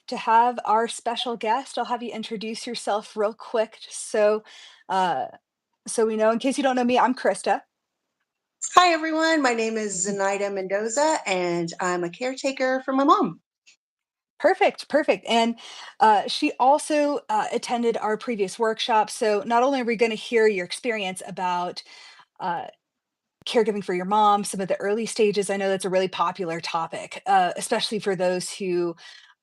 to have our special guest. I'll have you introduce yourself real quick, just uh, so we know. In case you don't know me, I'm Krista. Hi, everyone. My name is Zenaida Mendoza, and I'm a caretaker for my mom. Perfect, perfect. And she also attended our previous workshop. So not only are we going to hear your experience about uh, caregiving for your mom, some of the early stages. I know that's a really popular topic, especially for those who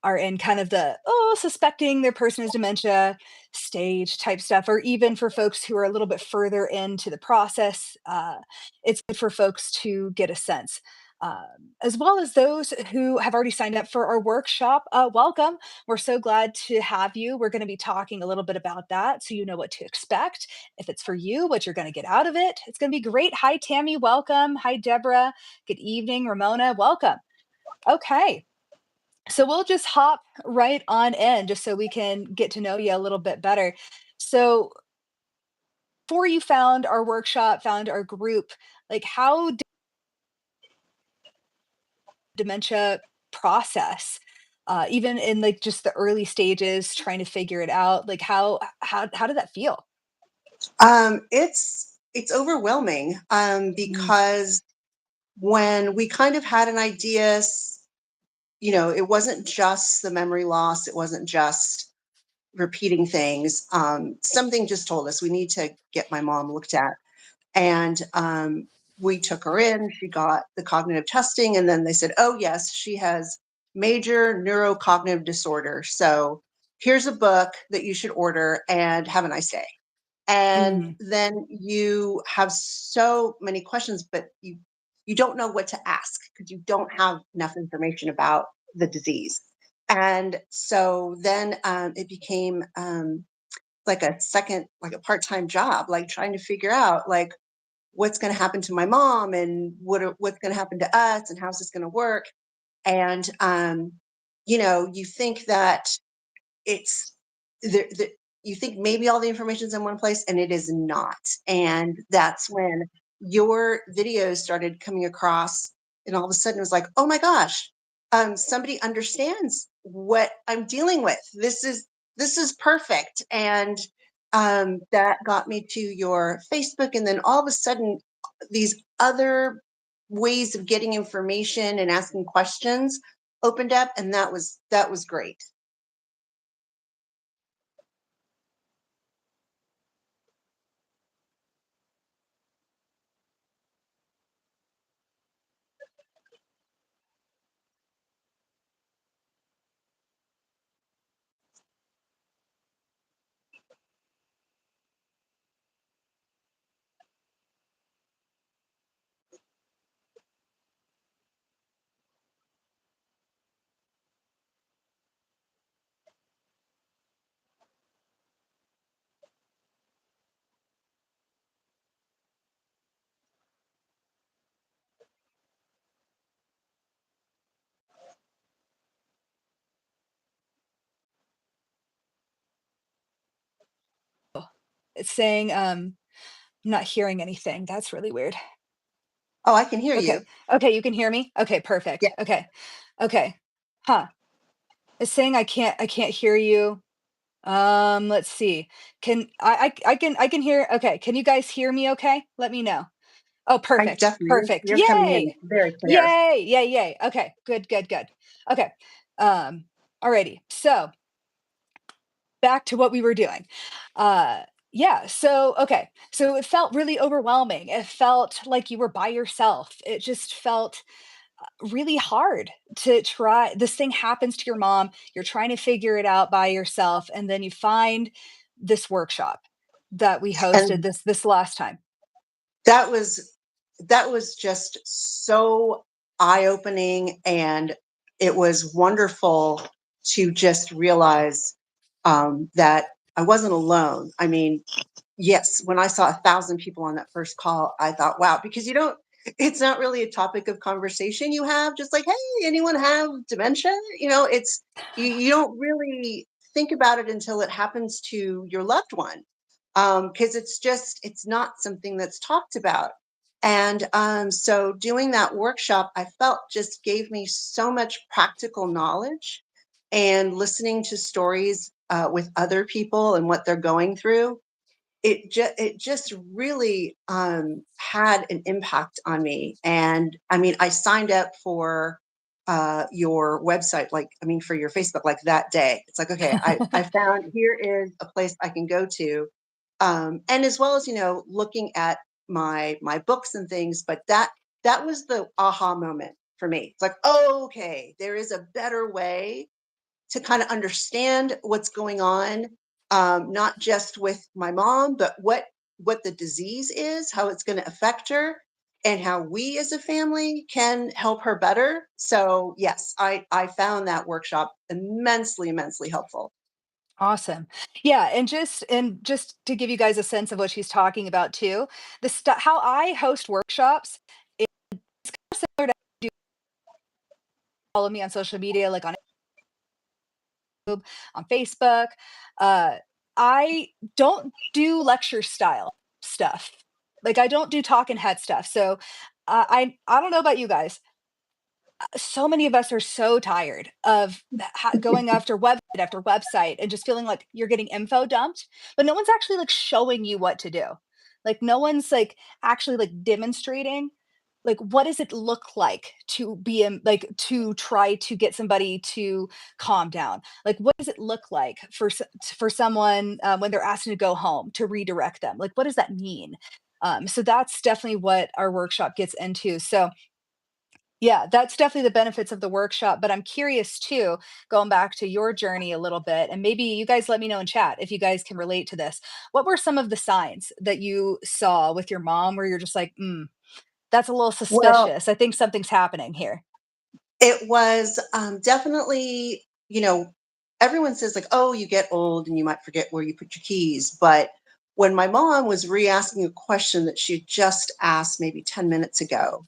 are in kind of the, oh, suspecting their person has dementia stage type stuff, or even for folks who are a little bit further into the process. It's good for folks to get a sense. As well as those who have already signed up for our workshop, welcome. We're so glad to have you. We're going to be talking a little bit about that so you know what to expect if it's for you, what you're going to get out of it. It's going to be great. Hi, Tammy. Welcome. Hi, Deborah. Good evening. Ramona. Welcome. Okay. So we'll just hop right on in just so we can get to know you a little bit better. So, before you found our workshop, found our group, like how did dementia process? Even in like just the early stages, trying to figure it out, like how did that feel? It's overwhelming Mm, because when we kind of had an idea, it wasn't just the memory loss, it wasn't just repeating things. Something just told us we need to get my mom looked at, and we took her in. She got the cognitive testing, and then they said, "Oh yes, she has major neurocognitive disorder. So here's a book that you should order, and have a nice day." And mm, then you have so many questions, but you don't know what to ask because you don't have enough information about the disease. And so then it became like a second, like a part-time job, like trying to figure out like what's going to happen to my mom, and what's going to happen to us, and how's this going to work. And you think that it's the you think maybe all the information's in one place, and it is not. And that's when your videos started coming across, and all of a sudden it was like, oh my gosh, somebody understands what I'm dealing with. This is perfect. And that got me to your Facebook, and then all of a sudden these other ways of getting information and asking questions opened up, and that was great. it's saying I'm not hearing anything. That's really weird. Oh, I can hear you. Okay. Okay, you can hear me? Okay, Yeah, perfect. Okay. Okay. Huh. It's saying I can't hear you. Let's see. I can hear. Okay. Can you guys hear me okay? Let me know. Oh, I perfect. definitely Perfect. you're coming in Yay. very clear. Yay. Yay, yay. Okay. Good, good, good. Okay. Um alrighty. So, back to what we were doing. Uh yeah, so okay. So it felt really overwhelming. It felt like you were by yourself. It just felt really hard to try. This thing happens to your mom, you're trying to figure it out by yourself, and then you find this workshop that we hosted And this last time. that was that was just so eye-opening, and it was wonderful to just realize that I wasn't alone. I mean, yes, when I saw 1,000 people on that first call, I thought, wow, because it's not really a topic of conversation you have, just like, hey, anyone have dementia? You don't really think about it until it happens to your loved one, because it's not something that's talked about. And so doing that workshop, I felt just gave me so much practical knowledge, and listening to stories with other people and what they're going through, it just really had an impact on me. And I mean, I signed up for your website, like, I mean, for your Facebook, like that day. It's like, okay, I found, here is a place I can go to. And as well as, looking at my books and things, but that was the aha moment for me. It's like, oh, okay, there is a better way to kind of understand what's going on, not just with my mom, but what the disease is, how it's going to affect her, and how we as a family can help her better. So yes, I found that workshop immensely, immensely helpful. Awesome. Yeah, and just to give you guys a sense of what she's talking about too, the stuff how I host workshops is similar to do follow me on social media, like on YouTube, on Facebook. Uh, I don't do lecture style stuff. Like I don't do talking head stuff. So I don't know about you guys. So many of us are so tired of going after website and just feeling like you're getting info dumped, but no one's actually like showing you what to do. Like no one's like actually like demonstrating like what does it look like to be in like to try to get somebody to calm down. Like what does it look like for for someone when they're asked to go home to redirect them. Like what does that mean? So that's definitely what our workshop gets into. So yeah, that's definitely the benefits of the workshop, but I'm curious too, going back to your journey a little bit, and maybe you guys let me know in chat if you guys can relate to this. What were some of the signs that you saw with your mom where you're just like, that's a little Well, suspicious. I think something's happening here. it was definitely, everyone says like, oh, you get old and you might forget where you put your keys. But when my mom was re-asking a question that she had just asked maybe 10 minutes ago,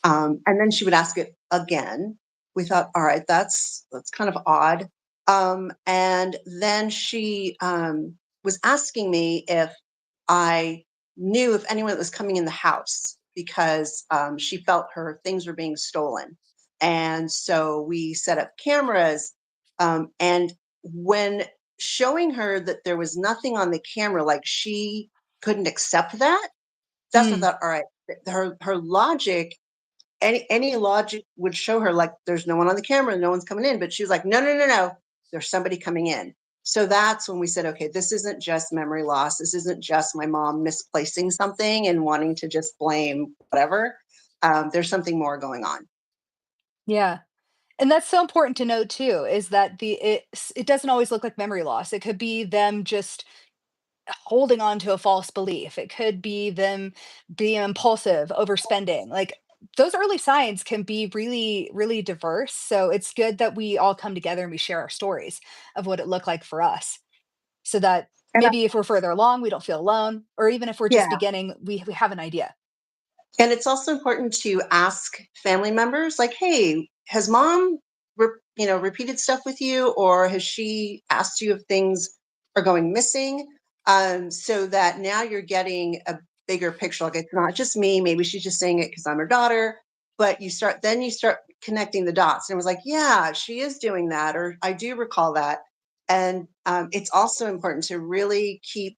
and then she would ask it again. We thought, all right, that's kind of odd. And then she was asking me if I knew if anyone that was coming in the house because she felt her things were being stolen. And so we set up cameras. And when showing her that there was nothing on the camera, like she couldn't accept that, that's what I Mm, thought, all right, her logic, any logic would show her like there's no one on the camera, no one's coming in. But she was like, no, no, no, no, there's somebody coming in. So that's when we said, okay, this isn't just memory loss. This isn't just my mom misplacing something and wanting to just blame whatever. There's something more going on. yeah. And that's so important to know too, is that it doesn't always look like memory loss. It could be them just holding on to a false belief. It could be them being impulsive, overspending. Like those early signs can be really, really diverse. So it's good that we all come together and we share our stories of what it looked like for us. So that And maybe if we're further along, we don't feel alone. Or even if we're just yeah, beginning, we have an idea. and it's also important to ask family members, like, "Hey, has mom, repeated stuff with you, or has she asked you if things are going missing?" So that now you're getting a bigger picture. Like it's not just me. Maybe she's just saying it because I'm her daughter. But you start connecting the dots, and it was like, "Yeah, she is doing that," or "I do recall that." And it's also important to really keep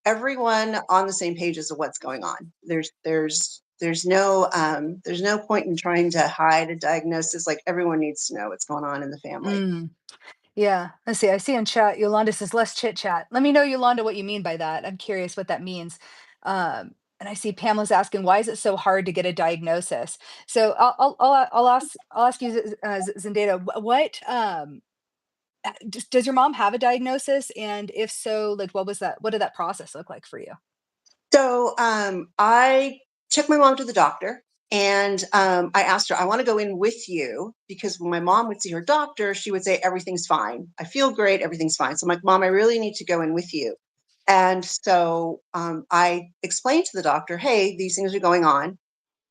everyone on the same page as to what's going on. There's no point in trying to hide a diagnosis. Like everyone needs to know what's going on in the family. Mm, yeah. Let's see. I see in chat, Yolanda says less chit chat. Let me know, Yolanda, what you mean by that. I'm curious what that means. And I see Pamela's asking, why is it so hard to get a diagnosis? So I'll ask you, Zendaya, what does your mom have a diagnosis? And if so, like, what was that? What did that process look like for you? So I took my mom to the doctor, and I asked her, I want to go in with you because when my mom would see her doctor, she would say, everything's fine. I feel great. Everything's fine. So I'm like, Mom, I really need to go in with you. And so I explained to the doctor, hey, these things are going on.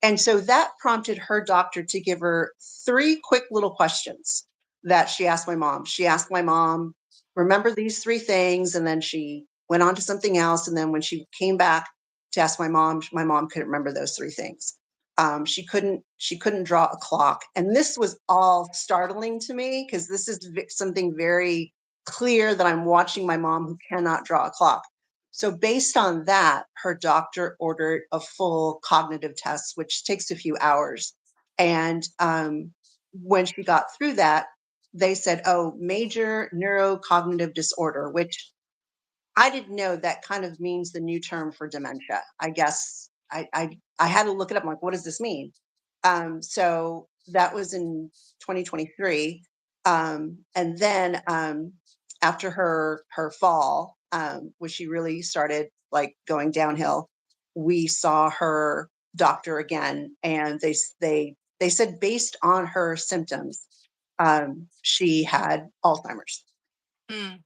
And so that prompted her doctor to give her three quick little questions that she asked my mom. She asked my mom, remember these three things. And then she went on to something else. And then when she came back to ask my mom couldn't remember those three things. She couldn't draw a clock, and this was all startling to me because this is something very clear that I'm watching my mom who cannot draw a clock. So based on that, her doctor ordered a full cognitive test, which takes a few hours. And when she got through that, they said, "Oh, major neurocognitive disorder," which I didn't know that kind of means the new term for dementia. I guess I had to look it up. I'm like, what does this mean? So that was in 2023, and then after her fall, when she really started like going downhill, we saw her doctor again, and they said based on her symptoms, she had Alzheimer's. Mm.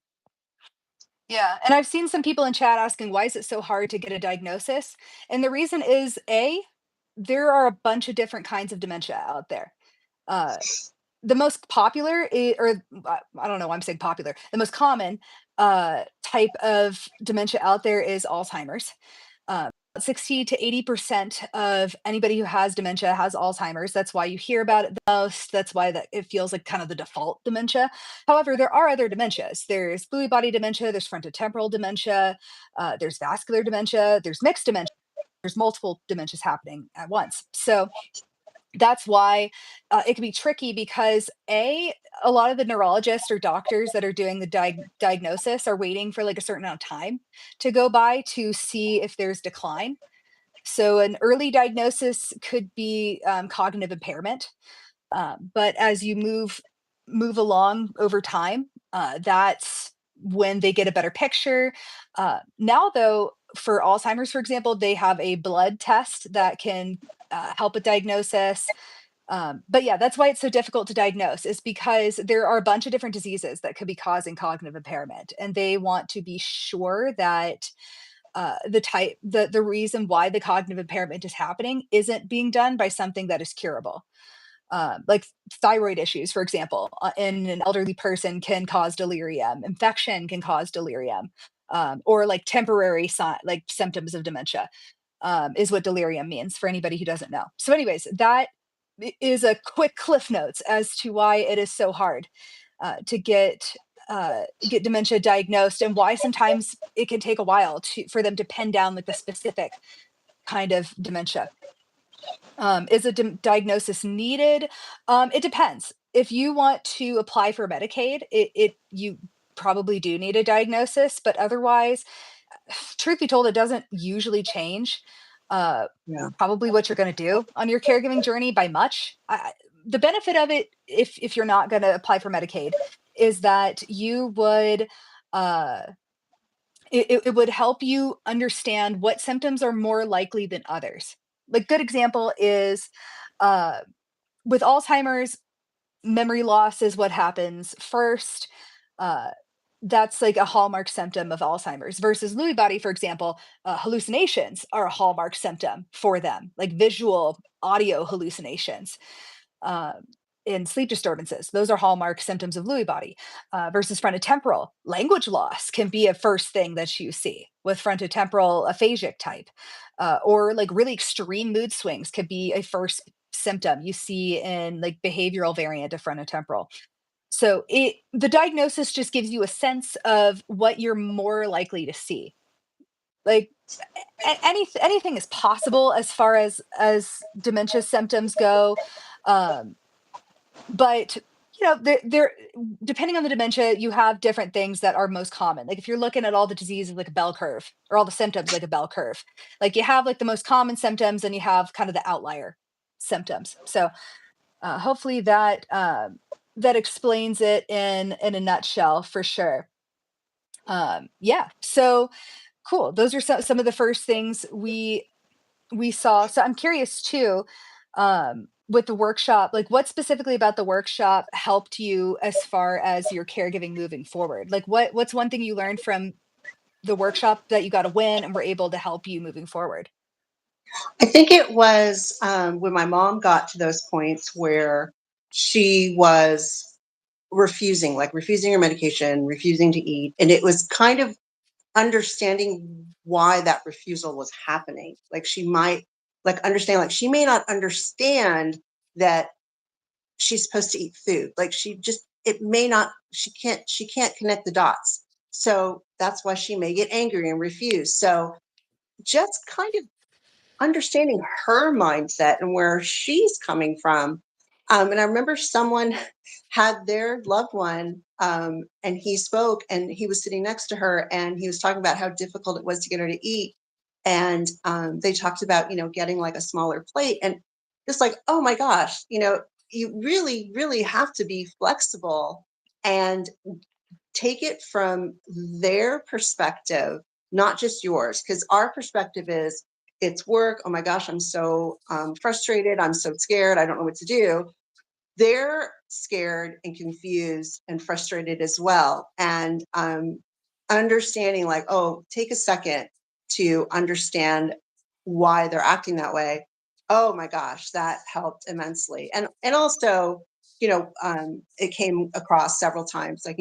Yeah, and I've seen some people in chat asking, why is it so hard to get a diagnosis? And the reason is A, there are a bunch of different kinds of dementia out there. Uh, the most popular I don't know why I'm saying popular. The most common type of dementia out there is Alzheimer's. 60 to 80% of anybody who has dementia has Alzheimer's. That's why you hear about it the most. That's why it feels like kind of the default dementia. However, there are other dementias. There's Lewy body dementia, there's frontotemporal dementia, there's vascular dementia, there's mixed dementia, there's multiple dementias happening at once. So that's why it can be tricky because a lot of the neurologists or doctors that are doing the diagnosis are waiting for like a certain amount of time to go by to see if there's decline. So an early diagnosis could be cognitive impairment, but as you move along over time, that's when they get a better picture. Now, though, for Alzheimer's, for example, they have a blood test that can help with diagnosis. But yeah, that's why it's so difficult to diagnose, is because there are a bunch of different diseases that could be causing cognitive impairment, and they want to be sure that the reason why the cognitive impairment is happening isn't being done by something that is curable. Like thyroid issues, for example, in an elderly person can cause delirium. Infection can cause delirium, or like temporary like symptoms of dementia is what delirium means for anybody who doesn't know. So, anyways, that is a quick cliff notes as to why it is so hard to get dementia diagnosed, and why sometimes it can take a while for them to pin down like the specific kind of dementia. Is a diagnosis needed? It depends. If you want to apply for Medicaid, you probably do need a diagnosis, but otherwise, truth be told, it doesn't usually change Yeah. probably what you're going to do on your caregiving journey by much. The benefit of it, if you're not going to apply for Medicaid, is that you would uh, it would help you understand what symptoms are more likely than others. Like good example is uh, with Alzheimer's, memory loss is what happens first. Uh, that's like a hallmark symptom of Alzheimer's versus Lewy body, for example. Hallucinations are a hallmark symptom for them, like visual, audio hallucinations. Um, in sleep disturbances, those are hallmark symptoms of Lewy body. Versus frontotemporal, language loss can be a first thing that you see with frontotemporal aphasic type, or like really extreme mood swings could be a first symptom you see in like behavioral variant of frontotemporal. So the diagnosis just gives you a sense of what you're more likely to see. Like anything is possible as far as dementia symptoms go. Um, but there depending on the dementia, you have different things that are most common. Like if you're looking at all the diseases like a bell curve, or all the symptoms like a bell curve, like you have like the most common symptoms and you have kind of the outlier symptoms. So hopefully that explains it in a nutshell for sure. Yeah, so cool. Those are some of the first things we saw. So I'm curious too, with the workshop, like what specifically about the workshop helped you as far as your caregiving moving forward? Like what's one thing you learned from the workshop that you got to win and were able to help you moving forward? I think it was when my mom got to those points where she was refusing, like refusing her medication, refusing to eat. And it was kind of understanding why that refusal was happening. Like she might like understand, like she may not understand that she's supposed to eat food. Like she just, it may not, she can't connect the dots. So that's why she may get angry and refuse. So just kind of understanding her mindset and where she's coming from. And I remember someone had their loved one, and he spoke, and he was sitting next to her, and he was talking about how difficult it was to get her to eat. And they talked about, getting like a smaller plate, and just like, oh my gosh, you really, really have to be flexible and take it from their perspective, not just yours, because our perspective is it's work. Oh my gosh, I'm so frustrated. I'm so scared. I don't know what to do. They're scared and confused and frustrated as well. And understanding, like, oh, take a second to understand why they're acting that way. Oh my gosh, that helped immensely. And also, it came across several times, like,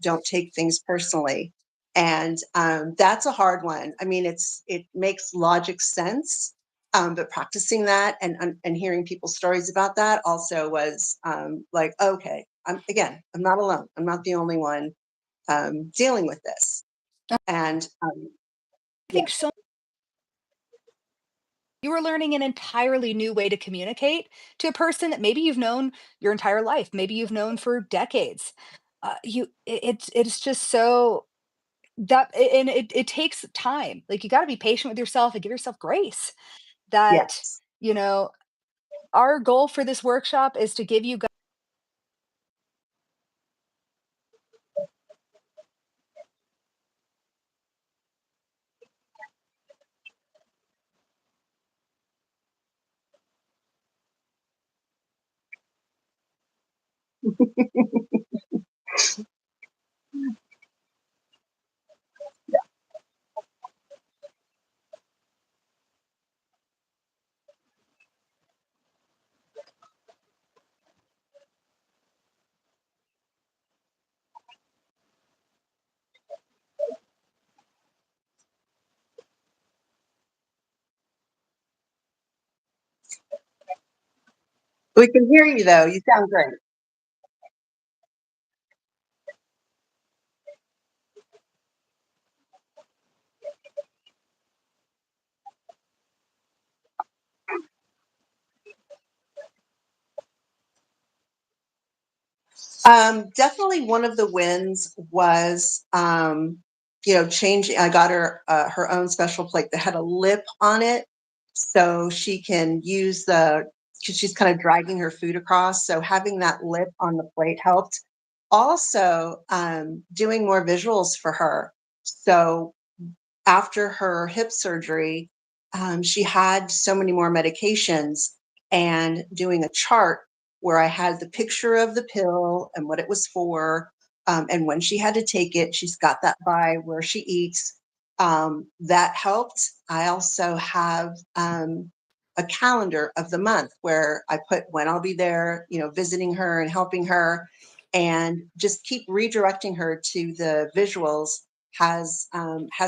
don't take things personally. And that's a hard one. I mean, it makes logic sense, but practicing that and hearing people's stories about that also was like, okay, I'm not alone. I'm not the only one dealing with this. And I yeah, think so you were learning an entirely new way to communicate to a person that maybe you've known your entire life, maybe you've known for decades. It's just so and it takes time. Like you got to be patient with yourself and give yourself grace. That yes. you know, our goal for this workshop is to give you guys. We can hear you though. You sound great. Definitely one of the wins was, changing. I got her her own special plate that had a lip on it, so she can use because she's kind of dragging her food across. So having that lip on the plate helped. Also, doing more visuals for her. So after her hip surgery, she had so many more medications, and doing a chart where I had the picture of the pill and what it was for, and when she had to take it. She's got that by where she eats. That helped. I also have a calendar of the month where I put when I'll be there, visiting her and helping her, and just keep redirecting her to the visuals has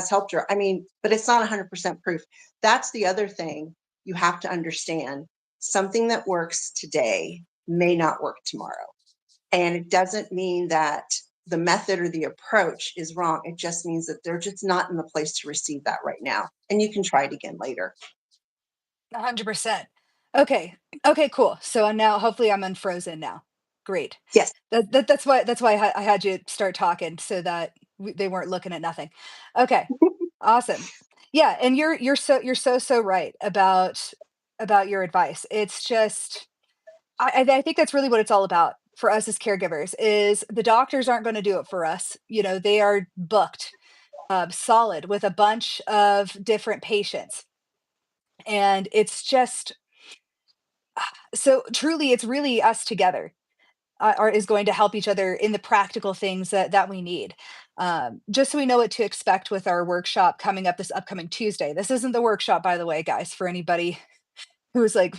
helped her. I mean, but it's not 100% proof. That's the other thing you have to understand. Something that works today may not work tomorrow. And it doesn't mean that the method or the approach is wrong. It just means that they're just not in the place to receive that right now. And you can try it again later. 100%. Okay. Okay, cool. So now hopefully I'm unfrozen now. Great. Yes. That's why I had you start talking so that they weren't looking at nothing. Okay. Awesome. Yeah, and you're so right about your advice. It's just I think that's really what it's all about for us as caregivers is the doctors aren't going to do it for us. They are booked solid with a bunch of different patients. And it's just so truly it's really us together is going to help each other in the practical things that we need. Just so we know what to expect with our workshop coming up this upcoming Tuesday. This isn't the workshop, by the way, guys, for anybody who's like,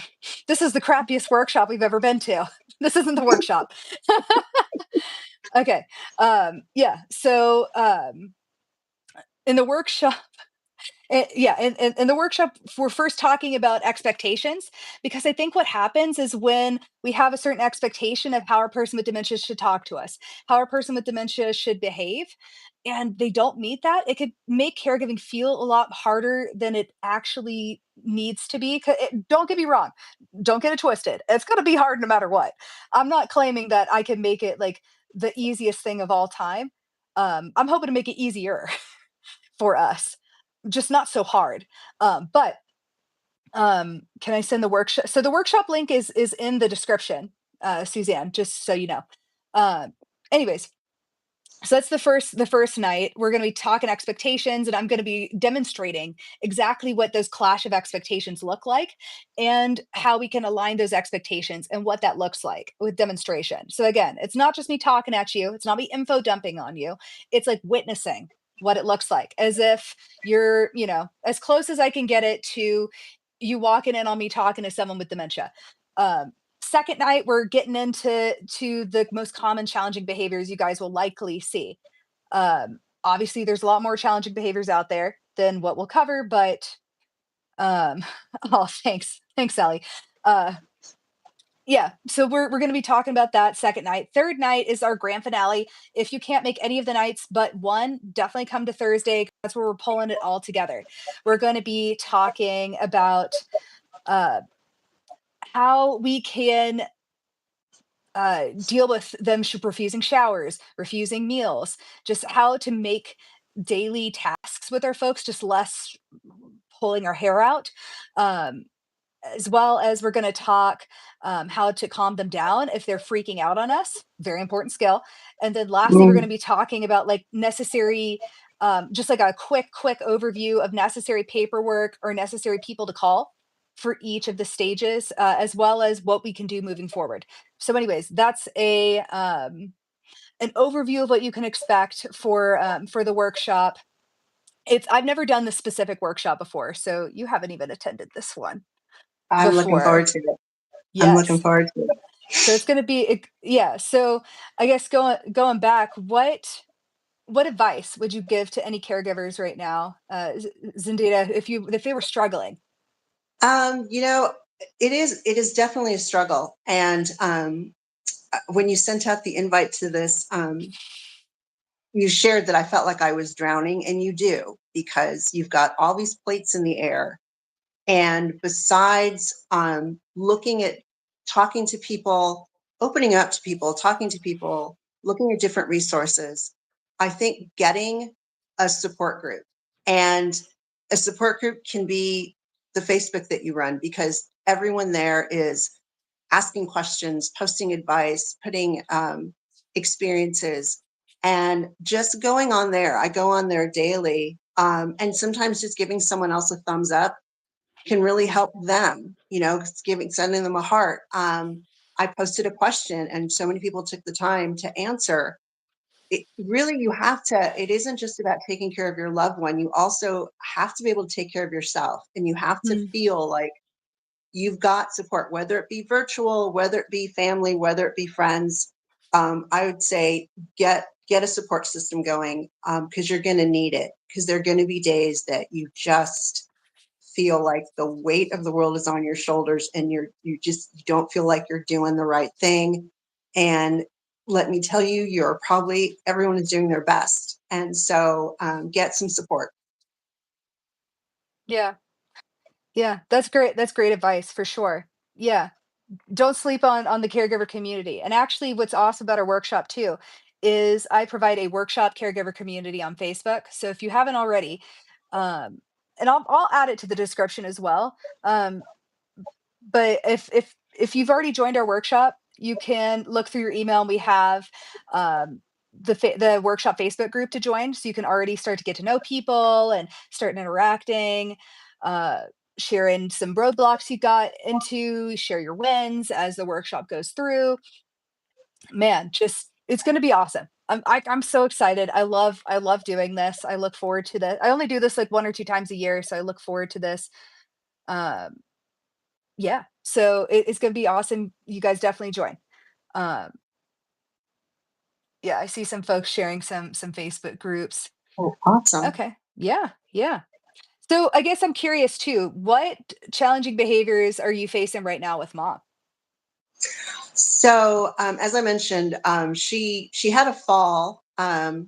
this is the crappiest workshop we've ever been to. This isn't the workshop. Okay. Yeah. So in the workshop, Yeah, in the workshop, we're first talking about expectations because I think what happens is when we have a certain expectation of how a person with dementia should talk to us, how a person with dementia should behave, and they don't meet that, it could make caregiving feel a lot harder than it actually needs to be. Don't get me wrong, don't get it twisted. It's going to be hard no matter what. I'm not claiming that I can make it like the easiest thing of all time. I'm hoping to make it easier for us, just not so hard. But can I send the workshop? So the workshop link is in the description, Suzanne, just so you know. Uh, anyways, so that's the first night. We're going to be talking expectations, and I'm going to be demonstrating exactly what those clash of expectations look like, and how we can align those expectations and what that looks like with demonstration. So again, it's not just me talking at you. It's not me info dumping on you. It's like witnessing what it looks like, as if you're, as close as I can get it to you walking in on me talking to someone with dementia. Um, Second night, we're getting into the most common challenging behaviors you guys will likely see. Obviously, there's a lot more challenging behaviors out there than what we'll cover, but oh, thanks, Sally. Uh, yeah, so we're going to be talking about that second night. Third night is our grand finale. If you can't make any of the nights but one, definitely come to Thursday. That's where we're pulling it all together. We're going to be talking about uh, how we can deal with them refusing showers, refusing meals, just how to make daily tasks with our folks just less pulling our hair out. Um, as well as we're going to talk how to calm them down if they're freaking out on us. Very important skill. And then lastly, we're going to Mm. be talking about like necessary, just like a quick overview of necessary paperwork or necessary people to call for each of the stages, as well as what we can do moving forward. So, anyways, that's a an overview of what you can expect for the workshop. I've never done this specific workshop before, so you haven't even attended this one I'm looking forward before. to it. I'm looking Yes. forward to it. So it's gonna be yeah, so I guess going back, what advice would you give to any caregivers right now, Zendita, if they were struggling? You know, it is definitely a struggle. And when you sent out the invite to this, you shared that I felt like I was drowning, and you do, because you've got all these plates in the air. And besides looking at talking to people, opening up to people, talking to people, looking at different resources, I think getting a support group, and a support group can be the Facebook that you run, because everyone there is asking questions, posting advice, putting experiences, and just going on there. I go on there daily, and sometimes just giving someone else a thumbs up can really help them, sending them a heart. I posted a question and so many people took the time to answer. Really, it isn't just about taking care of your loved one. You also have to be able to take care of yourself, and you have to Mm, feel like you've got support, whether it be virtual, whether it be family, whether it be friends. I would say get a support system going, because you're going to need it, because there are going to be days that you just feel like the weight of the world is on your shoulders, and you don't feel like you're doing the right thing. And let me tell you, you're probably everyone is doing their best, and so get some support. yeah, yeah, that's great advice for sure. Yeah, don't sleep on the caregiver community. And actually, what's awesome about our workshop too is I provide a workshop caregiver community on Facebook. So if you haven't already, um, and I'll add it to the description as well. But if you've already joined our workshop, you can look through your email. And we have the workshop Facebook group to join, so you can already start to get to know people and start interacting. Uh, Sharing some roadblocks you got into, share your wins as the workshop goes through. Man, just it's going to be awesome. I'm so excited. I love doing this. I look forward to this. I only do this like one or two times a year, so I look forward to this. Um, yeah, so it's gonna be awesome. You guys definitely join. Um, yeah, I see some folks sharing some Facebook groups. Oh, awesome. Okay, yeah, yeah. So I guess I'm curious too, what challenging behaviors are you facing right now with mom? So, as I mentioned, she had a fall,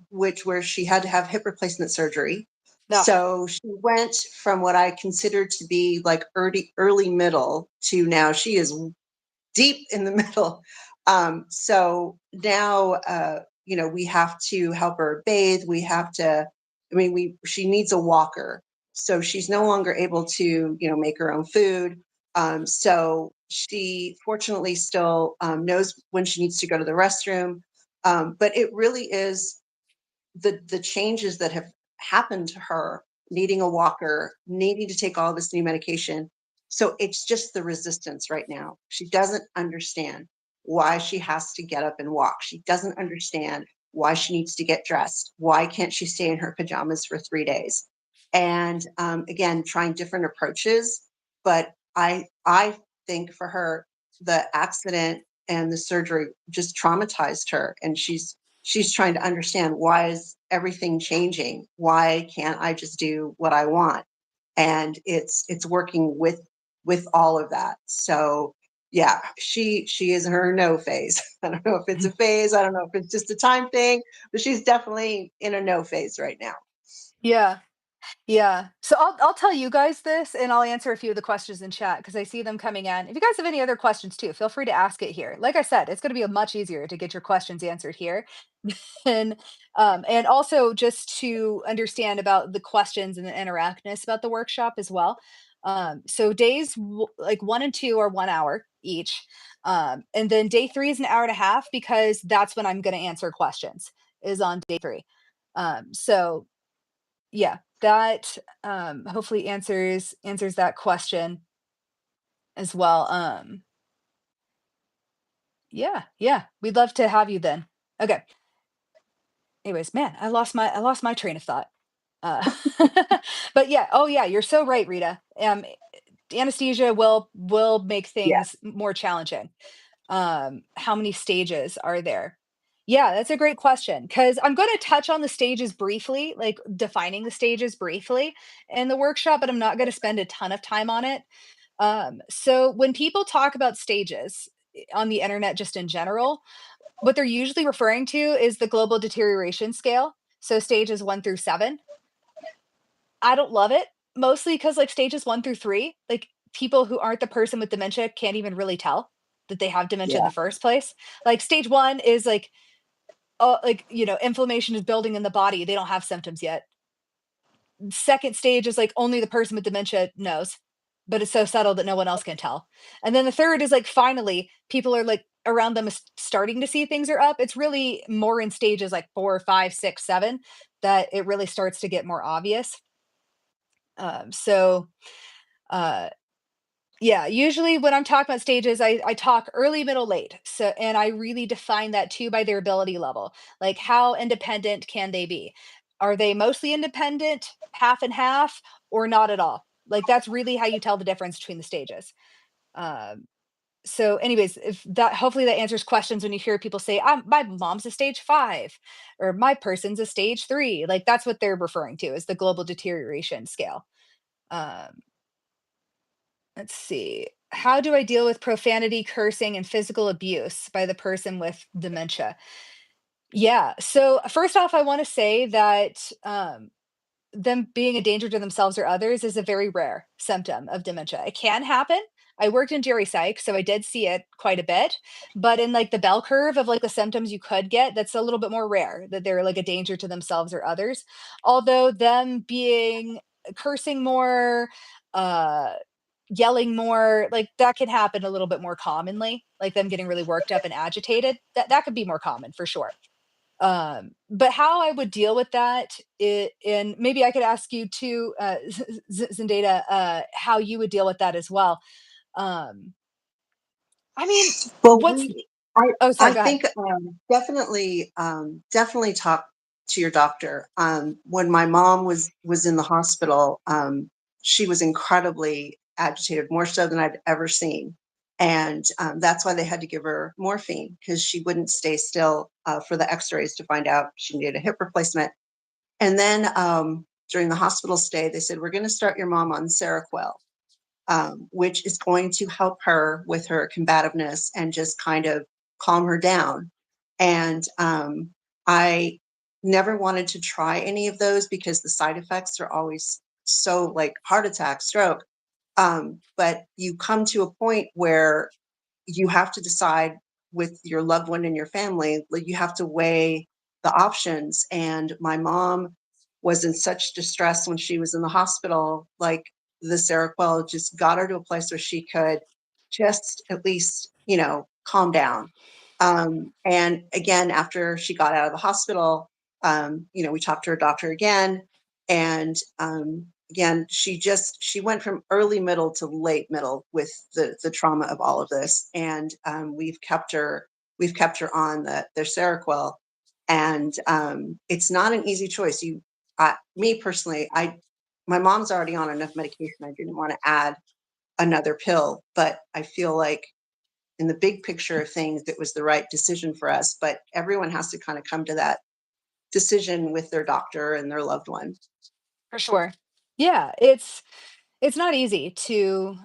which where she had to have hip replacement surgery. Ugh, So she went from what I considered to be like early middle to now she is deep in the middle. So now, we have to help her bathe. We have to, she needs a walker. So she's no longer able to, make her own food. So she fortunately still knows when she needs to go to the restroom. But it really is the changes that have happened to her, needing a walker, needing to take all this new medication. So it's just the resistance right now. She doesn't understand why she has to get up and walk. She doesn't understand why she needs to get dressed. Why can't she stay in her pajamas for 3 days? And again, trying different approaches. But I think for her, the accident and the surgery just traumatized her, and she's trying to understand, why is everything changing? Why can't I just do what I want? And it's working with all of that. So yeah, she is in her no phase. I don't know if it's a phase, I don't know if it's just a time thing, but she's definitely in a no phase right now. yeah. Yeah. So I'll tell you guys this and I'll answer a few of the questions in chat because I see them coming in. If you guys have any other questions too, feel free to ask it here. Like I said, it's going to be a much easier to get your questions answered here. And also just to understand about the questions and the interactness about the workshop as well. So days like 1 and 2 are 1 hour each. And then day 3 is an hour and a half because that's when I'm going to answer questions is on day 3. So yeah, that, hopefully answers that question as well, yeah, yeah, we'd love to have you then. Okay, anyways, man, I lost my train of thought. Uh, but yeah, oh yeah, you're so right, Rita. Anesthesia will make Yeah. things more challenging. How many stages are there? Yeah, that's a great question because I'm going to touch on the stages briefly, like defining the stages briefly in the workshop, but I'm not going to spend a ton of time on it. So when people talk about stages on the internet, just in general, what they're usually referring to is the global deterioration scale. So stages 1 through 7. I don't love it, mostly because like stages 1 through 3, like people who aren't the person with dementia can't even really tell that they have dementia in Yeah. the first place. Like stage 1 is like, inflammation is building in the body. They don't have symptoms yet. Second stage is like only the person with dementia knows, but it's so subtle that no one else can tell. And then the third is like finally people are like around them is starting to see things are up. It's really more in stages like 4, 5, 6, 7 that it really starts to get more obvious. So uh yeah, usually when I'm talking about stages, I talk early, middle, late. So, and I really define that too by their ability level. Like, how independent can they be? Are they mostly independent, half and half, or not at all? Like, that's really how you tell the difference between the stages. Um, so, anyways, if that hopefully that answers questions when you hear people say, "My mom's a stage 5," or "My person's a stage 3." Like, that's what they're referring to is the global deterioration scale. Um, Let's see. How do I deal with profanity, cursing, and physical abuse by the person with dementia? Yeah. So first off, I want to say that them being a danger to themselves or others is a very rare symptom of dementia. It can happen. I worked in geri psych, so I did see it quite a bit. But in like the bell curve of like the symptoms you could get, that's a little bit more rare that they're like a danger to themselves or others. Although them being cursing more, uh yelling more, like, that can happen a little bit more commonly, like them getting really worked up and agitated, that could be more common for sure. But how I would deal with that and maybe I could ask you too, Zendata, how you would deal with that as well. Um, I mean, Well, what's I oh, sorry, I go ahead. think definitely talk to your doctor. When my mom was in the hospital, she was incredibly agitated, more so than I'd ever seen, and that's why they had to give her morphine because she wouldn't stay still for the X-rays to find out she needed a hip replacement. And then during the hospital stay, they said, we're going to start your mom on Seroquel, which is going to help her with her combativeness and just kind of calm her down. And I never wanted to try any of those because the side effects are always so like heart attack, stroke. But you come to a point where you have to decide with your loved one and your family, like you have to weigh the options. And my mom was in such distress when she was in the hospital, like the Seroquel just got her to a place where she could just at least, calm down. And again, after she got out of the hospital, we talked to her doctor again, and again, she went from early middle to late middle with the trauma of all of this, and we've kept her on their Seroquel, and it's not an easy choice. Me personally, my mom's already on enough medication. I didn't want to add another pill, but I feel like in the big picture of things, it was the right decision for us. But everyone has to kind of come to that decision with their doctor and their loved one. For sure. Yeah, it's not easy to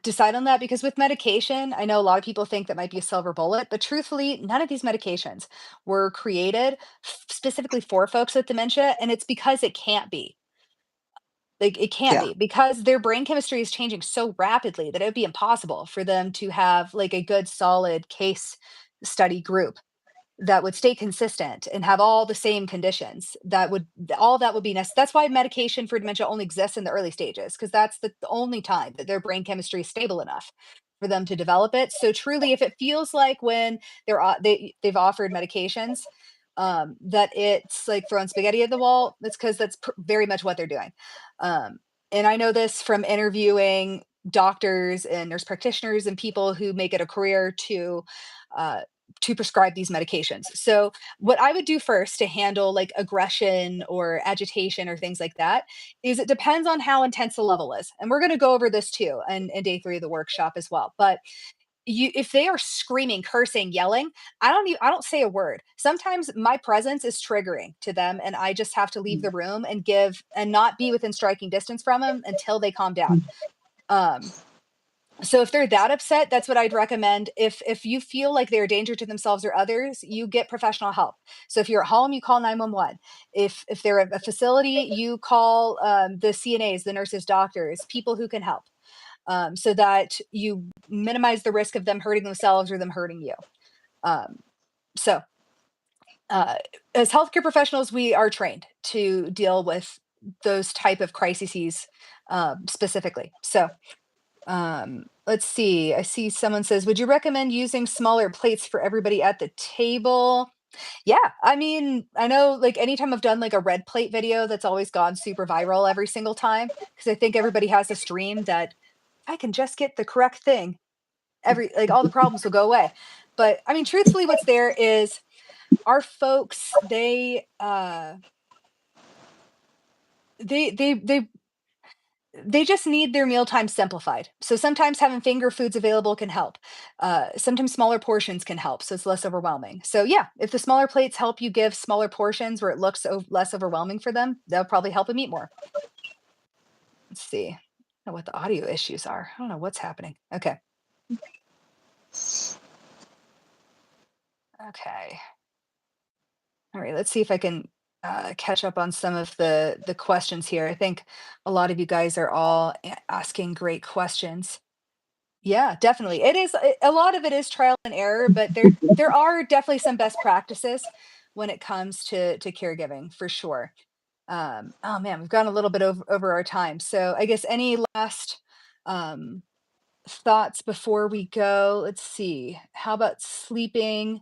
decide on that because with medication, I know a lot of people think that might be a silver bullet, but truthfully, none of these medications were created specifically for folks with dementia, and it's because it can't be. Like, it can't Yeah. be because their brain chemistry is changing so rapidly that it would be impossible for them to have like a good solid case study group that would stay consistent and have all the same conditions. All that would be that's why medication for dementia only exists in the early stages, because that's the only time that their brain chemistry is stable enough for them to develop it. So truly, if it feels like when they've offered medications, that it's like throwing spaghetti at the wall, that's because that's very much what they're doing. um, and I know this from interviewing doctors and nurse practitioners and people who make it a career uh, to prescribe these medications. So, what I would do first to handle like aggression or agitation or things like that is it depends on how intense the level is. And we're going to go over this too in day 3 of the workshop as well. But if they are screaming, cursing, yelling, I don't say a word. Sometimes my presence is triggering to them and I just have to leave the room and give and not be within striking distance from them until they calm down. Um so if they're that upset, that's what I'd recommend. If you feel like they're a danger to themselves or others, you get professional help. So if you're at home, you call 911. If they're at a facility, you call the CNAs, the nurses, doctors, people who can help, so that you minimize the risk of them hurting themselves or them hurting you. Um, so uh, as healthcare professionals, we are trained to deal with those type of crises specifically. So let's see. I see someone says, would you recommend using smaller plates for everybody at the table? Yeah. I mean, I know like anytime I've done like a red plate video, that's always gone super viral every single time. Cause I think everybody has this dream that if I can just get the correct thing, like all the problems will go away. But I mean, truthfully, what's there is our folks, they they just need their mealtime simplified. So sometimes having finger foods available can help. Sometimes smaller portions can help, so it's less overwhelming. So yeah, if the smaller plates help you give smaller portions where it looks less overwhelming for them, that'll probably help them eat more. Let's see. I don't know what the audio issues are. I don't know what's happening. Okay. Okay. All right. Let's see if I can catch up on some of the questions here. I think a lot of you guys are all asking great questions. Yeah, definitely. It is a lot of it is trial and error, but there are definitely some best practices when it comes to caregiving for sure. Oh man, we've gone a little bit over our time. So I guess any last um, thoughts before we go? Let's see. How about sleeping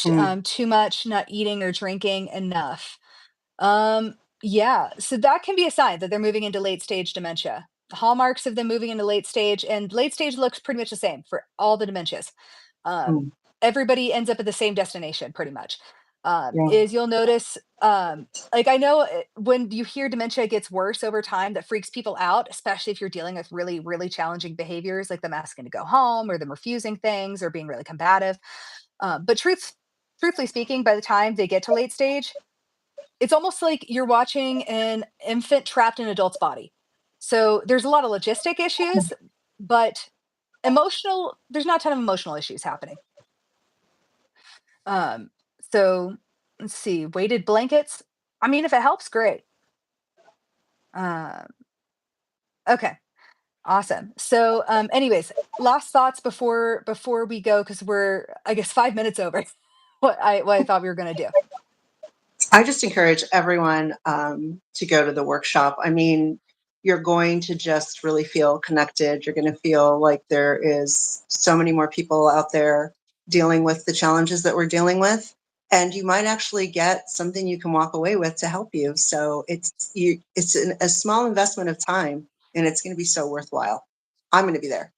Mm, too much, not eating or drinking enough? Yeah, so that can be a sign that they're moving into late stage dementia. Hallmarks of them moving into late stage, and late stage looks pretty much the same for all the dementias. Um, mm, Everybody ends up at the same destination, pretty much. yeah. Is you'll notice, like I know when you hear dementia gets worse over time, that freaks people out, especially if you're dealing with really, really challenging behaviors, like them asking to go home or them refusing things or being really combative. But truthfully speaking, by the time they get to late stage, It's almost like you're watching an infant trapped in an adult's body. So there's a lot of logistic issues, but there's not a ton of emotional issues happening. Um, so let's see, weighted blankets. I mean, if it helps, great. Um, okay, awesome. So, anyways, last thoughts before we go because we're I guess 5 minutes over what I thought we were gonna do. I just encourage everyone to go to the workshop. I mean, you're going to just really feel connected. You're going to feel like there is so many more people out there dealing with the challenges that we're dealing with, and you might actually get something you can walk away with to help you. So a small investment of time, and it's going to be so worthwhile. I'm going to be there.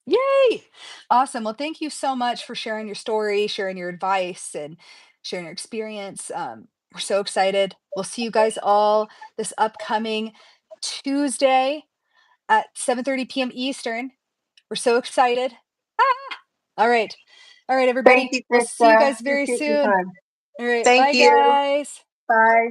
Yay! Awesome. Well, thank you so much for sharing your story, sharing your advice, and sharing your experience. We're so excited. We'll see you guys all this upcoming Tuesday at 7:30 p.m. Eastern. We're so excited. Ah! All right. All right, Thank everybody. you, We'll see you Krista. guys very Appreciate your soon. time. All right. Thank Bye, you. guys. Bye.